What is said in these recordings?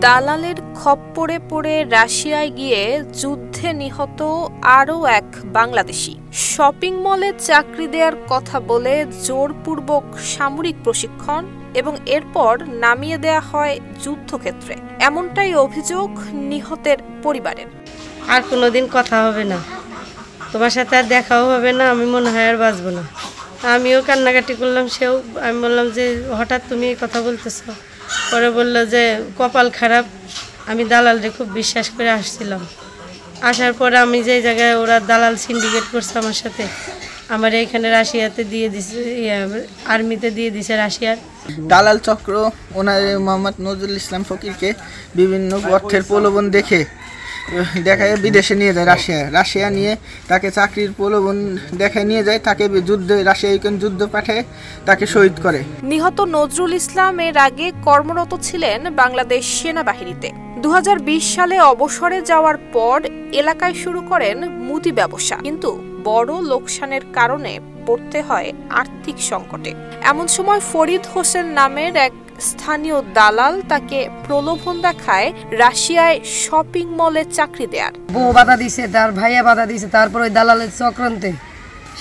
দালালের খপ্পরে পড়ে রাশিয়ায় গিয়ে যুদ্ধে নিহত আরও এক বাংলাদেশি। শপিং মলে চাকরি দেওয়ার কথা বলে জোরপূর্বক সামরিক প্রশিক্ষণ এবং এরপর নামিয়ে দেয়া হয় যুদ্ধক্ষেত্রে, এমনটাই অভিযোগ নিহতের পরিবারের। আর কোনোদিন কথা হবে না, তোমার সাথে আর দেখাও হবে না, আমি মনে হয় আর বাঁচবো না। আমিও কান্নাকাটি করলাম, সেও। আমি বললাম যে হঠাৎ তুমি এই কথা বলতেছ। পরে বললো যে কপাল খারাপ, আমি দালালরে খুব বিশ্বাস করে আসছিলাম। আসার পরে আমি যেই জায়গায় ওরা দালাল সিন্ডিকেট করছে আমার সাথে, আমার এইখানে রাশিয়াতে দিয়ে দিছে, আর্মিতে দিয়ে দিছে রাশিয়ার দালাল চক্র। ওনার মোহাম্মদ নজরুল ইসলাম ফকিরকে বিভিন্ন অর্থের প্রলোভন দেখায় বিদেশে নিয়ে যায়, রাশিয়া নিয়ে তাকে চাকরির প্রলোভন দেখায় নিয়ে যায়, তাকে রাশিয়ান যুদ্ধ পাঠায়, তাকে শহীদ করে। নিহত নজরুল ইসলাম এর আগে কর্মরত ছিলেন বাংলাদেশ সেনাবাহিনীতে। 2020 সালে অবসরে যাওয়ার পর এলাকায় শুরু করেন মুদি ব্যবসা, কিন্তু বড় লোকসানের কারণে পড়তে হয় আর্থিক সংকটে। এমন সময় ফরিদ হোসেন নামের এক স্থানীয় দালাল তাকে প্রলোভন দেখায় রাশিয়ায় শপিং মলে চাকরি দেয়ার। বউ বাধা দিছে, তার ভাইয়া বাধা দিছে, তারপর ওই দালালের চক্রান্তে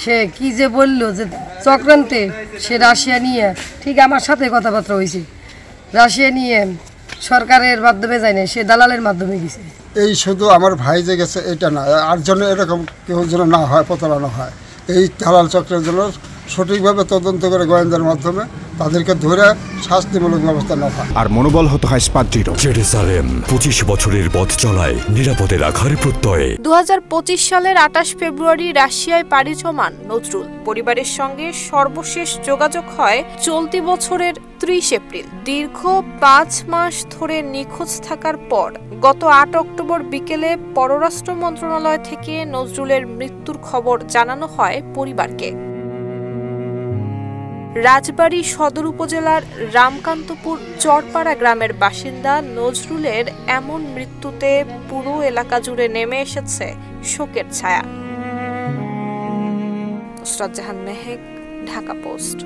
সে কি যে বললো যে চক্রান্তে সে রাশিয়া নিয়ে, ঠিক আমার সাথে কথাবার্তা হয়েছে, রাশিয়া নিয়ে সরকারের মাধ্যমে যায় না, সে দালালের মাধ্যমে গেছে। এই শুধু আমার ভাই যে গেছে এটা না, আর জন্য এরকম কেউ যেন না হয়, প্রতারণা হয়। এই দালাল চক্রের জন্য সঠিকভাবে তদন্ত করে গোয়েন্দার মাধ্যমে তাদেরকে ধরে শাস্তিমূলক ব্যবস্থা নেওয়া হয়। আর মনোবল হতে হয় স্পার্টির। জেরুজালেম 25 বছরের পথ চলায় নিরাপদে রাখার প্রত্যয়ে। 2025 সালের 28 ফেব্রুয়ারি রাশিয়ায় পাড়ি জমান নজরুল। পরিবারের সঙ্গে সর্বশেষ যোগাযোগ হয় চলতি বছরের 30 এপ্রিল। দীর্ঘ 5 মাস ধরে নিখোঁজ থাকার পর গত 8 অক্টোবর বিকেলে পররাষ্ট্র মন্ত্রণালয় থেকে নজরুলের মৃত্যুর খবর জানানো হয় পরিবারকে। রাজবাড়ী সদর উপজেলার রামকান্তপুর চরপাড়া গ্রামের বাসিন্দা নজরুলের এমন মৃত্যুতে পুরো এলাকা জুড়ে নেমে এসেছে শোকের ছায়া। নুসরাত জাহান মেহেক, ঢাকা পোস্ট।